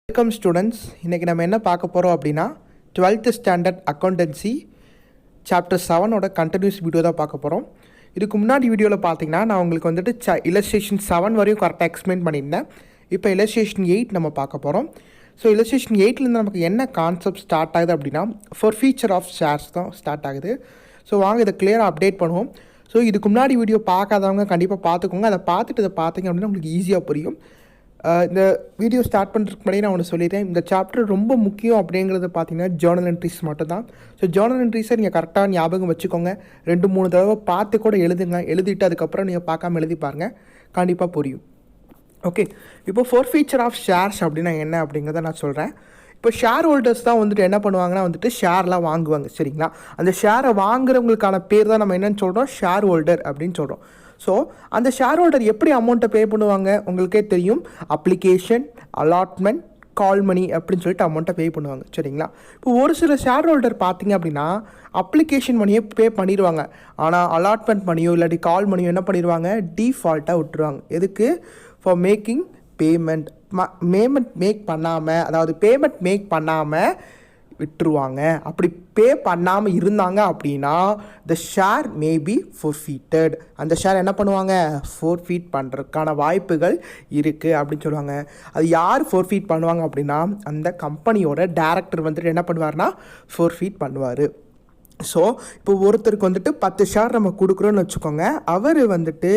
Welcome students. இன்றைக்கி நம்ம என்ன பார்க்க போகிறோம் அப்படின்னா 12th ஸ்டாண்டர்ட் அக்கௌண்டன்சி சாப்டர் 7ஓட கண்டினியூஸ் வீடியோ தான் பார்க்க போகிறோம். இதுக்கு முன்னாடி வீடியோவில் பார்த்தீங்கன்னா நான் உங்களுக்கு வந்துட்டு இல்லஸ்ட்ரேஷன் 7 வரையும் கரெக்டாக எக்ஸ்பிளைன் பண்ணியிருந்தேன். இப்போ இல்லஸ்ட்ரேஷன் 8 நம்ம பார்க்க போகிறோம். ஸோ இல்லஸ்ட்ரேஷன் 8லேருந்து நமக்கு என்ன கான்செப்ட் ஸ்டார்ட் ஆகுது அப்படின்னா ஃபார் ஃபீச்சர் ஆஃப் ஷேர்ஸ் தான் ஸ்டார்ட் ஆகுது. ஸோ வாங்க இதை கிளியராக அப்டேட் பண்ணுவோம். ஸோ இதுக்கு முன்னாடி வீடியோ பார்க்காதவங்க கண்டிப்பாக பார்த்துக்கோங்க. அதை பார்த்துட்டு இதை பார்த்தீங்க அப்படின்னா உங்களுக்கு ஈஸியாக புரியும். இந்த வீடியோ ஸ்டார்ட் பண்ணுறதுக்கு முன்னாடி நான் ஒன்று சொல்லிட்டேன். இந்த சாப்டர் ரொம்ப முக்கியம் அப்படிங்கிறது பார்த்தீங்கன்னா ஜேர்னல் என்ட்ரிஸ் மட்டும் தான். ஸோ ஜேர்னல் என்ட்ரிஸை நீங்கள் கரெக்டாக ஞாபகம் வச்சுக்கோங்க. 2-3 தடவை பார்த்து கூட எழுதுங்க. எழுதிட்டு அதுக்கப்புறம் நீங்கள் பார்க்காம எழுதி பாருங்கள், கண்டிப்பாக புரியும். ஓகே, இப்போ ஃபோர் ஃபீச்சர் ஆஃப் ஷேர்ஸ் அப்படின்னா என்ன அப்படிங்கிறத நான் சொல்கிறேன். இப்போ ஷேர் ஹோல்டர்ஸ் தான் வந்துட்டு என்ன பண்ணுவாங்கன்னா வந்துட்டு ஷேர்லாம் வாங்குவாங்க, சரிங்களா? அந்த ஷேரை வாங்குறவங்களுக்கான பேர் தான் நம்ம என்னென்னு சொல்கிறோம், ஷேர் ஹோல்டர் அப்படின்னு சொல்கிறோம். ஸோ அந்த ஷேர் ஹோல்டர் எப்படி அமௌண்ட்டை பே பண்ணுவாங்க உங்களுக்கே தெரியும். அப்ளிகேஷன், அலாட்மெண்ட், கால் மணி அப்படின்னு சொல்லிட்டு அமௌண்ட்டை பே பண்ணுவாங்க, சரிங்களா? இப்போ ஒரு சில ஷேர் ஹோல்டர் பார்த்தீங்க அப்படின்னா அப்ளிகேஷன் மணியை பே பண்ணிடுவாங்க. ஆனால் அலாட்மெண்ட் மணியோ இல்லாட்டி கால் மணியோ என்ன பண்ணிடுவாங்க, டிஃபால்ட்டாக விட்டுருவாங்க. எதுக்கு? ஃபார் மேக்கிங் பேமெண்ட் மேக் பண்ணாமல், அதாவது பேமெண்ட் மேக் பண்ணாமல் விட்டுருவாங்க. அப்படி பே பண்ணாமல் இருந்தாங்க அப்படின்னா த ஷேர் மேபி ஃபோர்ஃபீட்டட். அந்த ஷேர் என்ன பண்ணுவாங்க, ஃபோர்ஃபீட் பண்ணுறதுக்கான வாய்ப்புகள் இருக்குது அப்படின்னு சொல்லுவாங்க. அது யார் ஃபோர்ஃபீட் பண்ணுவாங்க அப்படின்னா அந்த கம்பெனியோட டைரக்டர் வந்துட்டு என்ன பண்ணுவார்னா ஃபோர்ஃபீட் பண்ணுவார். ஸோ இப்போ ஒருத்தருக்கு வந்துட்டு 10 ஷேர் நம்ம கொடுக்குறோன்னு வச்சுக்கோங்க. அவர் வந்துட்டு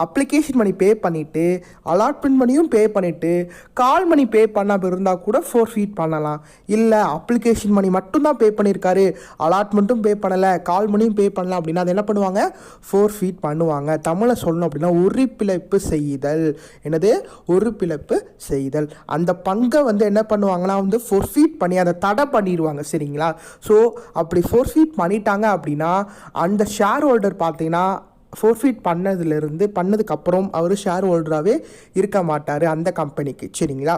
அப்ளிகேஷன் மணி பே பண்ணிவிட்டு அலாட்மெண்ட் மணியும் பே பண்ணிவிட்டு கால் மணி பே பண்ணாமல் இருந்தால் கூட ஃபோர்ஃபீட் பண்ணலாம். இல்லை அப்ளிகேஷன் மணி மட்டும்தான் பே பண்ணியிருக்காரு, அலாட்மெண்ட்டும் பே பண்ணலை, கால் மணியும் பே பண்ணலாம் அப்படின்னா அது என்ன பண்ணுவாங்க, ஃபோர்ஃபீட் பண்ணுவாங்க. தமிழை சொல்லணும் அப்படின்னா உறுப்பிழப்பு செய்தல். என்னது? உறுப்பிழப்பு செய்தல். அந்த பங்கை வந்து என்ன பண்ணுவாங்கன்னா வந்து ஃபோர்ஃபீட் பண்ணி அதை தடை பண்ணிடுவாங்க, சரிங்களா? ஸோ அப்படி ஃபோர்ஃபீட் பண்ணிட்டாங்க அப்படின்னா அந்த ஷேர் ஹோல்டர் பார்த்தீங்கன்னா ஃபோர்ஃபீட் பண்ணதுக்கப்புறம் அவர் ஷேர் ஹோல்டராகவே இருக்க மாட்டார் அந்த கம்பெனிக்கு, சரிங்களா?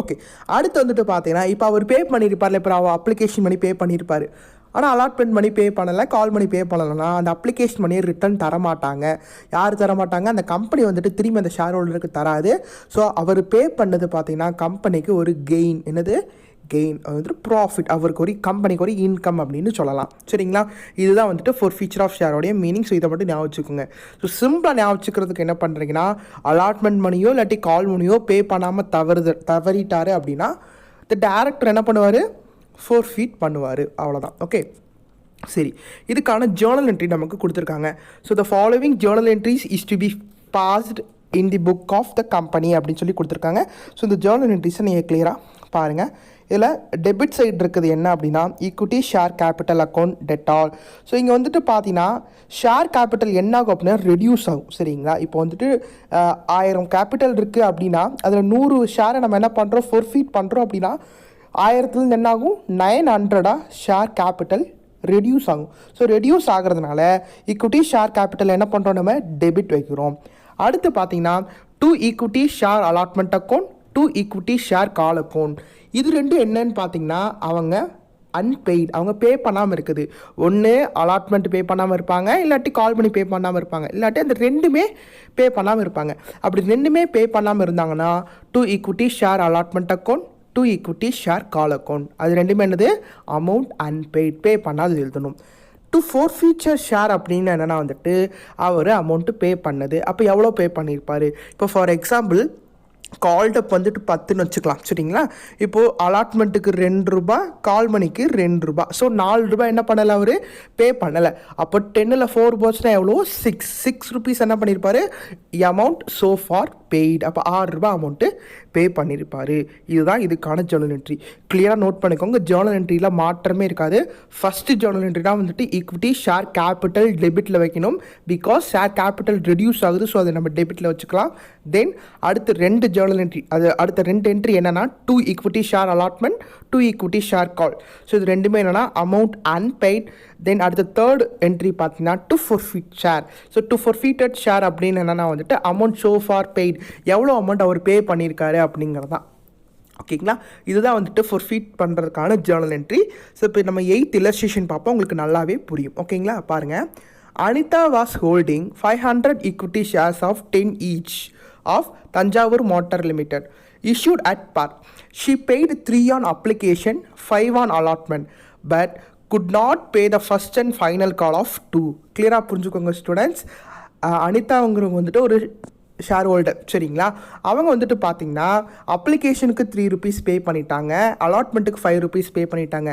ஓகே, அடுத்து வந்துட்டு பார்த்தீங்கன்னா இப்போ அவர் பே பண்ணியிருப்பார். இப்போ அவர் அப்ளிகேஷன் மணி பே பண்ணியிருப்பார், ஆனால் அலாட்மெண்ட் மணி பே பண்ணலை, கால் மணி பே பண்ணலைன்னா அந்த அப்ளிகேஷன் மணியை ரிட்டர்ன் தரமாட்டாங்க. யார் தரமாட்டாங்க? அந்த கம்பெனி வந்துட்டு திரும்பி அந்த ஷேர் ஹோல்டருக்கு தராது. ஸோ அவர் பே பண்ணது பார்த்தீங்கன்னா கம்பெனிக்கு ஒரு கெயின். என்னது? கெயின். அது வந்துட்டு ப்ராஃபிட். அவருக்கு ஒரு கம்பெனிக்கு ஒரு இன்கம் அப்படின்னு சொல்லலாம், சரிங்களா? இதுதான் வந்துட்டு ஃபோர் ஃபீச்சர் ஆஃப் ஷேரோடைய மீனிங். ஸோ இதை மட்டும் ஞாபகம் வச்சுக்கோங்க. ஸோ சிம்பிளாக ஞாபகம் வச்சுக்கிறதுக்கு என்ன பண்ணுறீங்கன்னா அலாட்மெண்ட் மணியோ இல்லாட்டி கால் மணியோ பே பண்ணாமல் தவறிட்டார் அப்படின்னா இந்த டேரக்டர் என்ன பண்ணுவார், ஃபோர்ஃபீட் பண்ணுவார். அவ்வளோதான். ஓகே, சரி. இதுக்கான ஜேர்னல் என்ட்ரி நமக்கு கொடுத்துருக்காங்க. So the following journal entries is to be passed in the book of the company அப்படின்னு சொல்லி கொடுத்துருக்காங்க. ஸோ இந்த ஜேர்னல் என்ட்ரிஸை நீங்கள் கிளியராக பாருங்கள். இதில் டெபிட் சைடு இருக்குது என்ன அப்படின்னா equity share capital account Dettol. So இங்கே வந்துட்டு பார்த்தீங்கன்னா ஷேர் கேபிட்டல் என்ன ஆகும் அப்படின்னா ரெடியூஸ் ஆகும், சரிங்களா? இப்போ வந்துட்டு 1000 கேபிட்டல் இருக்குது அப்படின்னா அதில் 100 ஷேரை நம்ம என்ன பண்ணுறோம், ஃபோர்ஃபீட் பண்ணுறோம் அப்படின்னா 1000லேருந்து என்ன ஆகும், 900 ஷேர் கேபிட்டல் ரெடியூஸ் ஆகும். ஸோ ரெடியூஸ் ஆகிறதுனால ஈக்விட்டி ஷேர் கேபிட்டல் என்ன பண்ணுறோம், நம்ம டெபிட் வைக்கிறோம். அடுத்து பார்த்தீங்கன்னா 2 equity share allotment account, 2 equity share call account. இது ரெண்டும் என்னன்னு பார்த்தீங்கன்னா அவங்க அன்பெய்ட், அவங்க பே பண்ணாமல் இருக்குது. ஒன்று அலாட்மெண்ட் பே பண்ணாமல் இருப்பாங்க, இல்லாட்டி கால் பண்ணி பே பண்ணாமல் இருப்பாங்க, இல்லாட்டி அந்த ரெண்டுமே பே பண்ணாமல் இருப்பாங்க. அப்படி ரெண்டுமே பே பண்ணாமல் இருந்தாங்கன்னா 2 equity share allotment account, 2 equity share call account. அது ரெண்டுமே என்னது, அமௌண்ட் அன்பெய்ட், பே பண்ணாது எழுதணும். டு ஃபோர் ஃபீச்சர் ஷேர் அப்படின்னு என்னென்னா வந்துட்டு அவர் அமௌண்ட்டு பே பண்ணது. அப்போ எவ்வளோ பே பண்ணியிருப்பார்? இப்போ ஃபார் எக்ஸாம்பிள் கால்டப் வந்துட்டு 10ன்னு வச்சுக்கலாம், சரிங்களா? இப்போது அலாட்மெண்ட்டுக்கு 2 ரூபாய், கால் மணிக்கு 2 ரூபாய். ஸோ 4 ரூபாய் என்ன பண்ணலை, அவர் பே பண்ணலை. அப்போ 10ல் 4 போச்சுன்னா எவ்வளோ, 6 ருபீஸ் என்ன பண்ணியிருப்பார், அமௌண்ட் ஸோ ஃபார் பெய்டு. அப்போ 6 ரூபாய் அமௌண்ட்டு பே பண்ணியிருப்பார். இதுதான் இதுக்கான ஜேர்னல் என்ட்ரி. கிளியராக நோட் பண்ணிக்கோங்க. ஜேர்னல் என்ட்ரியில் மாற்றமே இருக்காது. ஃபஸ்ட்டு ஜேர்னல் என்ட்ரி தான் வந்துட்டு ஈக்விட்டி ஷேர் கேபிட்டல் டெபிட்டில் வைக்கணும். பிகாஸ் ஷேர் கேபிட்டல் ரெடியூஸ் ஆகுது, ஸோ அதை நம்ம டெபிட்டில் வச்சுக்கலாம். தென் அடுத்து 2 ஜேர்னல் என்ட்ரி, அது அடுத்த 2 என்ட்ரி என்னென்னா 2 equity share allotment, 2 equity share call. So இது ரெண்டுமே என்னென்னா அமௌண்ட் அன்பெய்ட். தென் அடுத்த 3rd என்ட்ரி பார்த்தீங்கன்னா to forfeit share. So to forfeited share அப்படின்னு என்னென்னா வந்துட்டு அமௌண்ட் ஷோ ஃபார் பெய்ட், எவ்வளோ அமௌண்ட் அவர் பே பண்ணியிருக்காரு அப்படிங்கிறது தான், ஓகேங்களா? இதுதான் வந்துட்டு ஃபோர்ஃபீட் பண்ணுறதுக்கான ஜேர்னல் என்ட்ரி. ஸோ இப்போ நம்ம 8th இல்லஸ்ட்ரேஷன் பார்ப்போம், உங்களுக்கு நல்லாவே புரியும், ஓகேங்களா? பாருங்கள். Anita was holding 500 equity shares of 10 each of Tanjavur Motor Limited. issued at par. She paid 3 on application, 5 on allotment, but could not pay the first and final call of 2. கிளியராக புரிஞ்சுக்கோங்க students. அனிதாங்கிறவங்க வந்துட்டு ஒரு share holder, சரிங்களா? அவங்க வந்துட்டு பார்த்தீங்கன்னா அப்ளிகேஷனுக்கு 3 rupees pay பண்ணிட்டாங்க, அலாட்மெண்ட்டுக்கு 5 rupees pay பண்ணிட்டாங்க,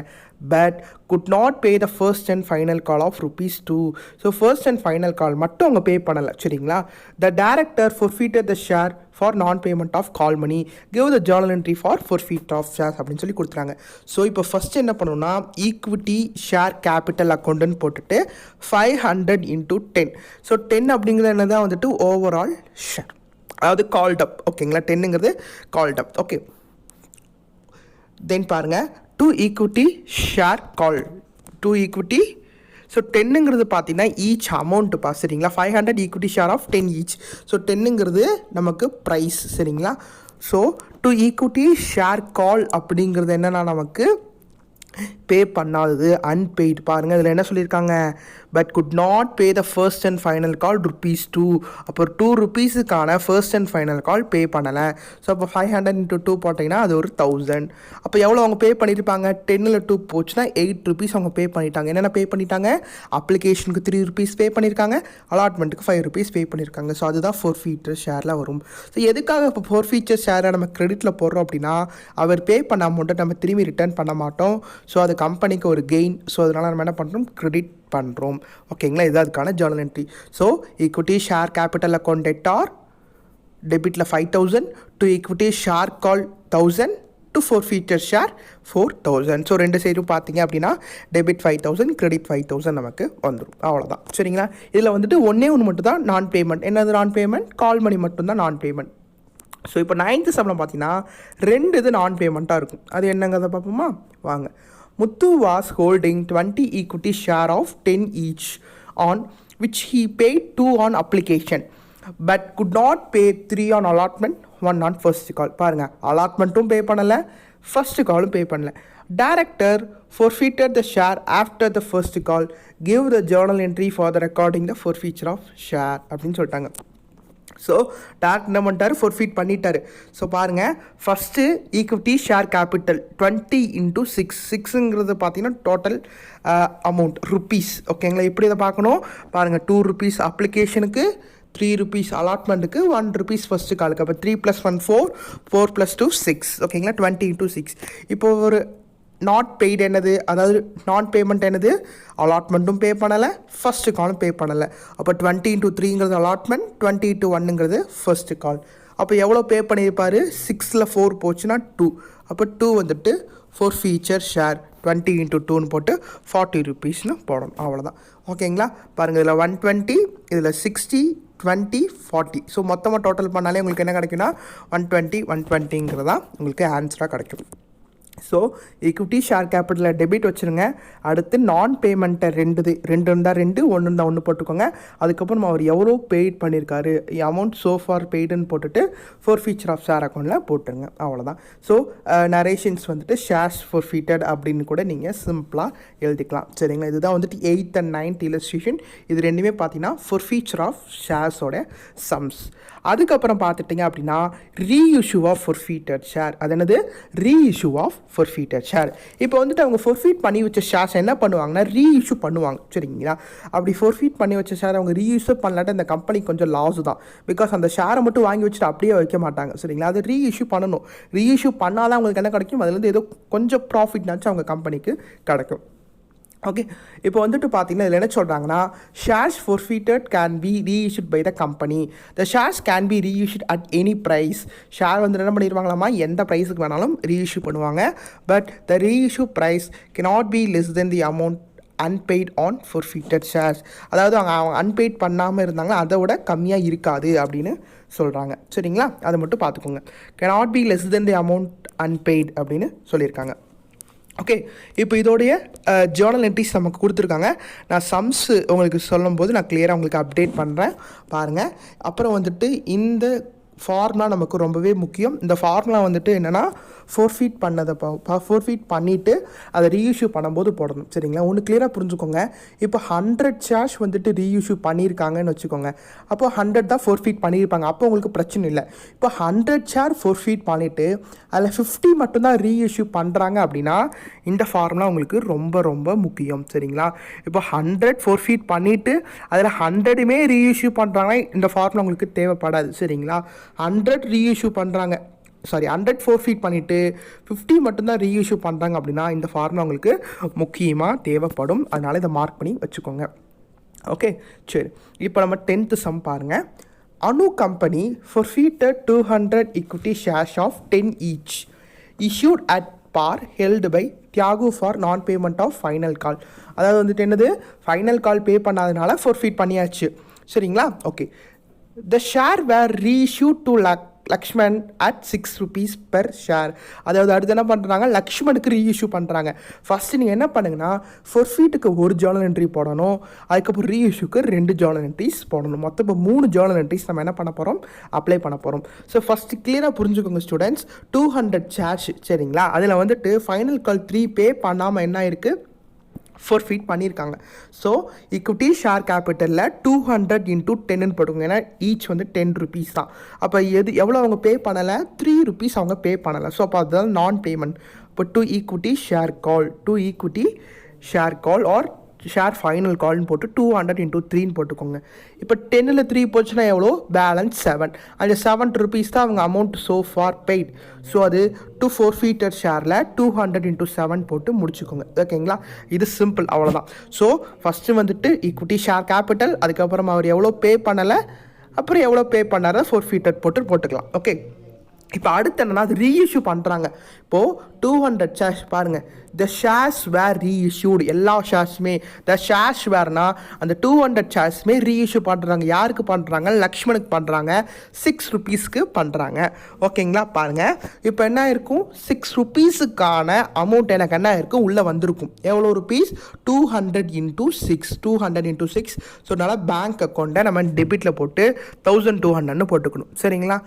but could not pay the first and final call of ₹2. So first and final call மட்டும் அவங்க பே பண்ணலை, சரிங்களா? The director forfeited the share for non-payment of call money, give the journal entry for forfeit of shares அப்படின்னு சொல்லி கொடுத்துறாங்க. So இப்போ first என்ன பண்ணணும்னா ஈக்விட்டி ஷேர் கேபிட்டல் அக்கௌண்ட்டுன்னு போட்டுட்டு 500 into 10. ஸோ 10 அப்படிங்கிறது என்ன தான் வந்துட்டு ஓவரால் ஷேர், அதாவது கால்ட் அப், ஓகேங்களா? 10ங்கிறது கால்ட் அப். ஓகே, தென் பாருங்கள், to equity share call, to equity. So 10ங்கிறது பார்த்தீங்கன்னா ஈச் அமௌண்ட்டுப்பா, சரிங்களா? 500 equity share of 10 each. So 10ங்கிறது நமக்கு ப்ரைஸ், சரிங்களா? So to equity share call அப்படிங்கிறது என்னென்னா நமக்கு பே பண்ணாதது, அன்பெய்டு. பாருங்கள் இதில் என்ன சொல்லியிருக்காங்க, but could not pay the first and final கால் ₹2. அப்போ ₹2க்கான ஃபர்ஸ்ட் அண்ட் ஃபைனல் கால் பே பண்ணலை. ஸோ அப்போ 500 into 2 போட்டிங்கன்னா அது ஒரு 1000. அப்போ எவ்வளோ அவங்க பே பண்ணியிருப்பாங்க? 10ல் 2 போச்சுன்னா ₹8 அவங்க பே பண்ணிட்டாங்க. என்னென்ன பே பண்ணிட்டாங்க? அப்ளிகேஷனுக்கு 3 rupees பே பண்ணியிருக்காங்க, அலாட்மெண்ட்டுக்கு 5 rupees பே பண்ணியிருக்காங்க. ஸோ அதுதான் ஃபோர்ஃபீச்சர் ஷேரில் வரும். ஸோ எதுக்காக இப்போ ஃபோர்ஃபீச்சர் ஷேரை நம்ம கிரெடிட்டில் போடுறோம் அப்படின்னா, அவர் பே பண்ண அமௌண்ட்டை நம்ம திரும்பி ரிட்டர்ன் பண்ண மாட்டோம். ஸோ அது கம்பெனிக்கு ஒரு கெயின். ஸோ அதனால் நம்ம என்ன பண்ணுறோம்? கிரெடிட் பண்ணுறோம், ஓகேங்களா? இது அதுக்கான journal entry. So equity share capital account debtor டெபிட்டில் 5000, to equity share call 1000, to forfeiture share 4000. So ரெண்டு சைடும் பார்த்தீங்க அப்படின்னா டெபிட் 5000, கிரெடிட் 5000 நமக்கு வந்துடும். அவ்வளோதான், சரிங்களா? இதில் வந்துட்டு ஒன்றே ஒன்று மட்டும் தான் நான் பேமெண்ட். என்னது நான் பேமெண்ட்? கால் மணி மட்டும்தான் நான் பேமெண்ட். ஸோ இப்போ 9th சம்பளம் பார்த்தீங்கன்னா 2 இது நான் பேமெண்ட்டாக இருக்கும். அது என்னங்கிறத பார்ப்போமா? வாங்க. Muthu was holding 20 equity share of 10 each, on which he paid 2 on application, but could not pay 3 on allotment, 1 on first call. பாருங்கள், அலாட்மெண்ட்டும் பே பண்ணலை, ஃபர்ஸ்ட் காலும் பே பண்ணலை. Director forfeited the share after the first call, give the journal entry for the recording the forfeiture of share அப்படின்னு சொல்லிட்டாங்க. So direct என்ன பண்ணிட்டார்? Forfeit பண்ணிட்டார். So பாருங்கள், first equity share capital 20 into 6. 6ங்கிறது பார்த்தீங்கன்னா டோட்டல் அமௌண்ட் ருப்பீஸ், ஓகேங்களா? எப்படி இதை பார்க்கணும்? பாருங்கள், ₹2 அப்ளிகேஷனுக்கு, ₹3 அலாட்மெண்ட்டுக்கு, ₹1 ஃபஸ்ட்டு காலுக்கு. அப்போ 3 + 1 4, 4 + 2 6, ஓகேங்களா? 20 into 6. இப்போ ஒரு நாட் பெய்டு என்னது, அதாவது நான் பேமெண்ட் என்னது? அலாட்மெண்ட்டும் பே பண்ணலை, ஃபஸ்ட்டு காலும் பே பண்ணலை. அப்போ 20 into 3ங்கிறது அலாட்மெண்ட், 20 into 1ங்கிறது ஃபஸ்ட்டு கால். அப்போ எவ்வளோ பே பண்ணியிருப்பார்? 6ல் 4 போச்சுன்னா 2. அப்போ 2 வந்துட்டு ஃபோர்ஃபீச்சர் ஷேர் 20 into 2ன்னு போட்டு ₹40 போடணும். அவ்வளோதான், ஓகேங்களா? பாருங்கள், இதில் 120, இதில் 60, 20, 40. ஸோ மொத்தமாக டோட்டல் பண்ணாலே உங்களுக்கு என்ன கிடைக்குன்னா 120, 120ங்கிறதா உங்களுக்கு ஆன்சராக கிடைக்கும். ஸோ ஈக்விட்டி ஷேர் கேபிட்டலில் டெபிட் வச்சுருங்க. அடுத்து நான் பேமெண்ட்டை 2 இருந்தால் 2, 1 இருந்தால் 1 போட்டுக்கோங்க. அதுக்கப்புறம் அவர் எவ்வளோ பெய்ட் பண்ணியிருக்காரு, அமௌண்ட் ஸோ ஃபார் பெய்டுன்னு போட்டுட்டு ஃபோர்ஃபீச்சர் ஆஃப் ஷேர் அக்கௌண்ட்டில் போட்டுருங்க. அவ்வளோதான். ஸோ நரேஷன்ஸ் வந்துட்டு ஷேர்ஸ் ஃபோர்ஃபீட்டட் அப்படின்னு கூட நீங்கள் சிம்பிளாக எழுதிக்கலாம், சரிங்களா? இதுதான் வந்துட்டு 8th and 9th இல்லஸ்ட்ரேஷன். இது ரெண்டுமே பார்த்தீங்கன்னா ஃபோர்ஃபீச்சர் ஆஃப் ஷேர்ஸோட சம்ஸ். அதுக்கப்புறம் பார்த்துட்டிங்க அப்படின்னா ரீஇஷ்யூ ஆஃப் ஃபோர்ஃபீட்டட் ஷேர். அது என்னது? Reissue of forfeited share. இப்போ வந்துட்டு அவங்க ஃபோர்ஃபீட் பண்ணி வச்ச ஷேர்ஸ் என்ன பண்ணுவாங்கன்னா ரீஇஷ்யூ பண்ணுவாங்க, சரிங்களா? அப்படி ஃபோர்ஃபீட் பண்ணி வச்ச ஷேர் அவங்க ரீஇஷ்யூ பண்ணலாட்ட இந்த கம்பெனிக்கு கொஞ்சம் லாஸ் தான். பிகாஸ் அந்த ஷேரை மட்டும் வாங்கி வச்சுட்டு அப்படியே வைக்க மாட்டாங்க, சரிங்களா? அது ரீஇஷ்யூ பண்ணணும். ரீஇஷ்யூ பண்ணால் தான் அவங்களுக்கு என்ன கிடைக்கும்? அதுலேருந்து ஏதோ கொஞ்சம் ப்ராஃபிட்னாச்சும் அவங்க கம்பெனிக்கு கிடைக்கும். ஓகே, இப்போ வந்துட்டு பார்த்தீங்கன்னா இதில் என்ன சொல்கிறாங்கன்னா, shares forfeited can be reissued by the company. The shares can be reissued at any price. Share வந்து என்ன பண்ணிடுவாங்களாமா, எந்த ப்ரைஸுக்கு வேணாலும் ரீஇஷ்யூ பண்ணுவாங்க. But the reissue price cannot be less than the amount unpaid on forfeited shares. அதாவது அவங்க unpaid பண்ணாமல் இருந்தாங்கன்னா அதை விட கம்மியாக இருக்காது அப்படின்னு சொல்கிறாங்க, சரிங்களா? அதை மட்டும் பார்த்துக்கோங்க. cannot be less than the amount unpaid அப்படின்னு சொல்லியிருக்காங்க. ஓகே, இப்போ இதோடைய ஜேர்னல் என்ட்ரிஸ் நமக்கு கொடுத்துருக்காங்க. நான் சம்ஸு உங்களுக்கு சொல்லும்போது நான் கிளியராக உங்களுக்கு அப்டேட் பண்ணுறேன் பாருங்கள். அப்புறம் வந்துட்டு இந்த ஃபார்முலா நமக்கு ரொம்பவே முக்கியம். இந்த ஃபார்முலா வந்துட்டு என்னென்னா ஃபோர்ஃபீட் பண்ணதை ஃபோர்ஃபீட் பண்ணிவிட்டு அதை ரீஇஷ்யூ பண்ணும்போது போடணும். சரிங்களா? ஒன்று கிளியராக புரிஞ்சுக்கோங்க. இப்போ 100 ஷேர்ஸ் வந்துட்டு ரீஇஷ்யூ பண்ணியிருக்காங்கன்னு வச்சுக்கோங்க. அப்போ 100 தான் ஃபோர்ஃபீட் பண்ணியிருப்பாங்க. அப்போ உங்களுக்கு பிரச்சனை இல்லை. இப்போ 100 ஷேர் ஃபோர்ஃபீட் பண்ணிவிட்டு அதில் 50 மட்டும்தான் ரீஇஷ்யூ பண்ணுறாங்க அப்படின்னா இந்த ஃபார்முலா உங்களுக்கு ரொம்ப ரொம்ப முக்கியம். சரிங்களா? இப்போ 100 ஃபோர்ஃபீட் பண்ணிவிட்டு அதில் 100மே ரீஇஷ்யூ பண்ணுறாங்கன்னா இந்த ஃபார்முலா உங்களுக்கு தேவைப்படாது. சரிங்களா? 100 ரீஇஷ்யூ பண்ணுறாங்க, 100 ஃபோர்ஃபீட் பண்ணிவிட்டு 50 மட்டும்தான் ரீஇஷ்யூ பண்ணுறாங்க அப்படின்னா இந்த ஃபார்முலா உங்களுக்கு முக்கியமாக தேவைப்படும். அதனால் இதை மார்க் பண்ணி வச்சுக்கோங்க. ஓகே, சரி. இப்போ நம்ம 10th சம் பாருங்கள். அனு company forfeited 200 equity shares of 10 each issued at par held by Thiyagu for நான் பேமெண்ட் ஆஃப் ஃபைனல் கால். அதாவது வந்துட்டு என்னது, ஃபைனல் கால் பே பண்ணாதனால ஃபோர்ஃபீட் பண்ணியாச்சு. சரிங்களா? Okay. The share were reissued to Lakshman at 6 rupees per share. அதாவது அடுத்து என்ன பண்ணுறாங்க, லக்ஷ்மனுக்கு ரீஇஷ்யூ பண்ணுறாங்க. ஃபஸ்ட்டு நீங்கள் என்ன பண்ணுங்கன்னா ஃபோர்ஃபீட்டுக்கு ஒரு ஜேர்னல் என்ட்ரி போடணும், அதுக்கப்புறம் ரீஇஷ்யூக்கு 2 ஜேர்னல் என்ட்ரிஸ் போடணும். மொத்தம் இப்போ 3 ஜேர்னல் என்ட்ரிஸ் நம்ம என்ன பண்ண போகிறோம், அப்ளை பண்ண போகிறோம். ஸோ ஃபஸ்ட்டு கிளியராக புரிஞ்சுக்கோங்க ஸ்டூடெண்ட்ஸ். 200 ஷேர்ஸ். சரிங்களா? அதில் வந்துட்டு ஃபைனல் கால் 3 பே பண்ணாமல் என்ன இருக்குது, ஃபோர்ஃபீட் பண்ணியிருக்காங்க. ஸோ ஈக்விட்டி ஷேர் கேபிட்டலில் 200 × 10ன்னு போட்டுக்கோங்க. ஏன்னா ஈச் வந்து 10 rupees தான். அப்போ எவ்வளோ அவங்க பே பண்ணலை, 3 rupees அவங்க பே பண்ணலை. ஸோ அப்போ அதுதான் நான் பேமெண்ட். இப்போ to equity share call or share final கால்னு போட்டு 200 × 3ன்னு போட்டுக்கோங்க. இப்போ 10ல் 3 போச்சுன்னா எவ்வளோ, பேலன்ஸ் 7. அந்த 7 rupees தான் அவங்க amount so for paid. So அது டு ஃபோர்ஃபீட்டட் ஷேரில் 200 × 7 போட்டு முடிச்சுக்கோங்க. ஓகேங்களா? இது சிம்பிள், அவ்வளோதான். ஸோ ஃபஸ்ட்டு வந்துட்டு ஈக்விட்டி ஷேர் கேபிட்டல், அதுக்கப்புறம் அவர் எவ்வளோ பே பண்ணலை, அப்புறம் எவ்வளோ பே பண்ணார ஃபோர்ஃபீட்டட் போட்டுக்கலாம். ஓகே. இப்போ அடுத்து என்னன்னா அது ரீஇஷ்யூ பண்ணுறாங்க. இப்போது 200 ஷேர்ஸ் பாருங்கள், த ஷேர்ஸ் வேர் ரீஇஷ்யூடு. எல்லா ஷேர்ஸுமே த ஷேர்ஸ் வேர்னா அந்த 200 ஷேர்ஸுமே ரீஇஷ்யூ பண்ணுறாங்க. யாருக்கு பண்ணுறாங்க, லக்ஷ்மனுக்கு பண்ணுறாங்க, 6 rupeesக்கு பண்ணுறாங்க. ஓகேங்களா? பாருங்கள், இப்போ என்ன இருக்கும், 6 rupeesக்கான அமௌண்ட் எனக்கு என்ன இருக்கும், உள்ளே வந்திருக்கும். எவ்வளோ ருபீஸ், 200 × 6. ஸோ அதனால் பேங்க் அக்கௌண்ட்டை நம்ம டெபிட்டில் போட்டு 1200ன்னு போட்டுக்கணும். சரிங்களா?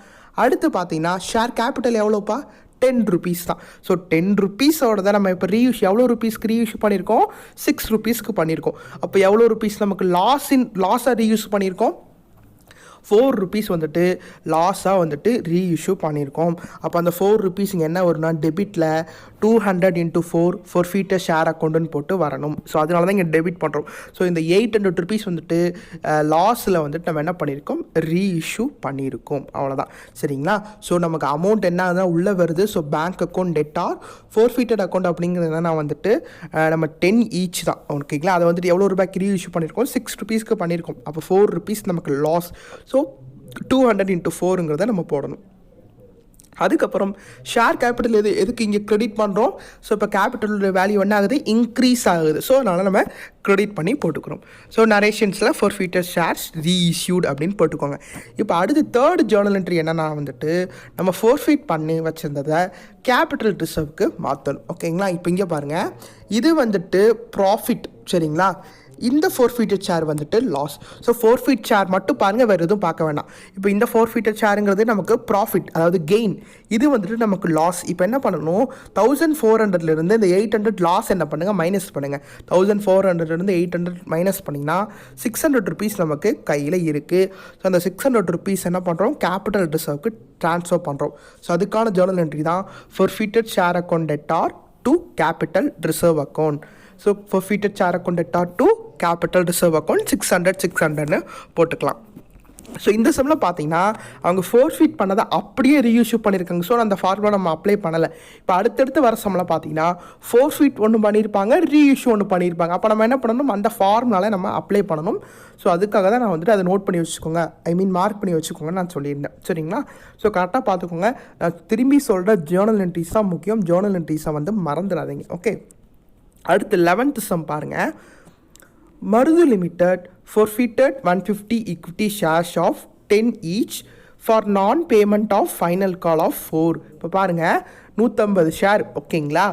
அடுத்து பார்த்தீங்கன்னா ஷேர் கேபிட்டல் எவ்வளோப்பா, 10 rupees தான். ஸோ 10 rupeesோட தான் நம்ம இப்போ எவ்வளோ ருபீஸ்க்கு ரீயூஸ் பண்ணியிருக்கோம், 6 rupeesக்கு பண்ணியிருக்கோம். அப்போ எவ்வளோ ருபீஸ் நமக்கு லாஸாக ரீயூஸ் பண்ணியிருக்கோம், 4 rupees வந்துட்டு லாஸாக வந்துட்டு ரீஇஷ்யூ பண்ணியிருக்கோம். அப்போ அந்த 4 rupees இங்கே என்ன வரும்னா டெபிட்டில் 200 × 4 ஃபோர்ஃபீட்டட் ஷேர் அக்கௌண்ட்டுன்னு போட்டு வரணும். ஸோ அதனால தான் இங்கே டெபிட் பண்ணுறோம். ஸோ இந்த 800 rupees வந்துட்டு லாஸில் வந்துட்டு நம்ம என்ன பண்ணியிருக்கோம், ரீஇஷ்யூ பண்ணியிருக்கோம். அவ்வளோதான். சரிங்களா? ஸோ நமக்கு அமௌண்ட் என்ன தான் உள்ளே வருது. So bank account debtor forfeited account அப்படிங்கிறது நான் வந்துட்டு நம்ம 10 each தான். ஓகேங்களா? அதை வந்துட்டு எவ்வளோ ரூபாய்க்கு ரீஇஷ்யூ பண்ணியிருக்கோம், 6 rupeesக்கு பண்ணியிருக்கோம். அப்போ 4 rupees நமக்கு லாஸ். ஸோ 200 × 4ங்கிறத நம்ம போடணும். அதுக்கப்புறம் ஷேர் கேபிட்டல் எதுக்கு இங்கே கிரெடிட் பண்ணுறோம். ஸோ இப்போ கேபிட்டலோட வேல்யூ என்ன ஆகுது, இன்க்ரீஸ் ஆகுது. ஸோ அதனால் நம்ம கிரெடிட் பண்ணி போட்டுக்கிறோம். ஸோ நரேஷன்ஸில் ஃபோர்ஃபீட்டட் ஷேர்ஸ் ரீஇஷ்யூட் அப்படின்னு போட்டுக்கோங்க. இப்போ அடுத்து 3rd ஜேர்னல் என்ட்ரி என்னென்னா வந்துட்டு நம்ம ஃபோர்ஃபீட் பண்ணி வச்சுருந்ததை கேபிட்டல் ரிசர்வ்க்கு மாற்றணும். ஓகேங்களா? இப்போ இங்கே பாருங்கள், இது வந்துட்டு ப்ராஃபிட். சரிங்களா? இந்த ஃபோர்ஃபீட்டட் ஷேர் வந்துட்டு லாஸ். ஸோ ஃபோர்ஃபீட் ஷேர் மட்டும் பாருங்கள், வேறு எதுவும் பார்க்க வேண்டாம். இப்போ இந்த ஃபோர்ஃபீட்டட் ஷேருங்கிறது நமக்கு ப்ராஃபிட், அதாவது கெயின். இது வந்துட்டு நமக்கு லாஸ். இப்போ என்ன பண்ணணும், 1400லேருந்து இந்த 800 லாஸ் என்ன பண்ணுங்கள், மைனஸ் பண்ணுங்கள். 1400லேருந்து 800 மைனஸ் பண்ணிங்கன்னா 600 rupees நமக்கு கையில் இருக்குது. ஸோ அந்த 600 rupees என்ன பண்ணுறோம், கேபிட்டல் ரிசர்வ்க்கு ட்ரான்ஸ்ஃபர் பண்ணுறோம். ஸோ அதுக்கான ஜேர்னல் என்ட்ரி தான் forfeited share account debtor to capital reserve account. So forfeited share account debtor to capital reserve account 600 போட்டுக்கலாம். ஸோ இந்த சம்மில் பார்த்தீங்கன்னா அவங்க ஃபோர்ஃபீட் பண்ணதை அப்படியே ரீஇஷ்யூ பண்ணியிருக்காங்க. ஸோ அந்த ஃபார்முலா நம்ம அப்ளை பண்ணலை. இப்போ அடுத்தடுத்து வர சம்மில் பார்த்தீங்கன்னா ஃபோர்ஃபீட் ஒன்று பண்ணியிருப்பாங்க, ரீஇஷ்யூ ஒன்று பண்ணியிருப்பாங்க. அப்போ நம்ம என்ன பண்ணணும், அந்த ஃபார்முலாவில் நம்ம அப்ளை பண்ணணும். ஸோ அதுக்காக தான் நான் வந்துட்டு அதை நோட் பண்ணி வச்சுக்கோங்க, மார்க் பண்ணி வச்சுக்கோங்கன்னு நான் சொல்லியிருந்தேன். சரிங்களா? ஸோ கரெக்டாக பார்த்துக்கோங்க. நான் திரும்பி சொல்கிற ஜேர்னல் என்ட்ரிஸ் தான் முக்கியம். ஜேர்னல் என்ட்ரிஸை வந்து மறந்துடாதீங்க. ஓகே. அடுத்து 11th சம் பாருங்கள். Marudhu limited forfeited 150 equity shares of 10 each for non-payment of final call of 4. இப்போ பாருங்கள், 150 ஷேர். ஓகேங்களா?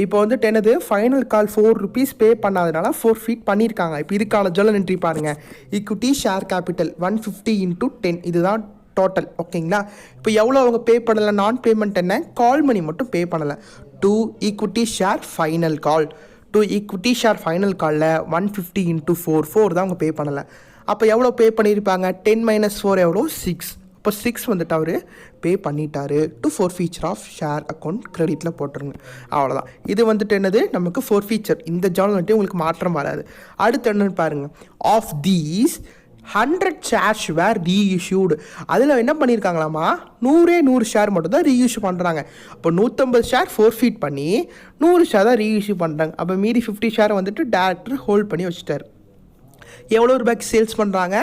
இப்போ வந்துட்டு என்னது, ஃபைனல் கால் 4 rupees பே பண்ணாதனால ஃபோர்ஃபீட் பண்ணியிருக்காங்க. இப்போ இதுக்கான ஜேர்னல் என்ட்ரி பாருங்கள். Equity share capital 150 × 10. இதுதான் டோட்டல். ஓகேங்களா, இப்போ எவ்வளோ அவங்க பே பண்ணலை, நான் பேமெண்ட் என்ன, கால் மணி மட்டும் பே பண்ணலை. To equity share final call, to equity share final காலில் 150 × 4 தான் அவங்க பே பண்ணலை. அப்போ எவ்வளோ பே பண்ணியிருப்பாங்க, 10 - 4 எவ்வளோ, 6. இப்போ 6 வந்துட்டு அவர் பே பண்ணிட்டாரு. டு ஃபோர்ஃபீச்சர் ஆஃப் ஷேர் அக்கௌண்ட் கிரெடிட்டில் போட்டுருங்க. அவ்வளோதான். இது வந்துட்டு என்னது, நமக்கு ஃபோர்ஃபீச்சர். இந்த ஜான் வந்துட்டு உங்களுக்கு மாற்றம் வராது. அடுத்து என்னன்னு பாருங்கள், of these 100 shares were reissued. அதில் என்ன பண்ணியிருக்காங்களாமா, 100 ஷேர் மட்டும் தான் ரீஇஷ்யூ பண்ணுறாங்க. அப்போ 150 ஷேர் ஃபோர்ஃபீட் பண்ணி 100 ஷேர் தான் ரீஇஷ்யூ பண்ணுறாங்க. அப்போ மீதி 50 ஷேரை வந்துட்டு டேரக்டர் ஹோல்ட் பண்ணி வச்சுட்டார். எவ்வளோ ரூபாய்க்கு சேல்ஸ் பண்ணுறாங்க,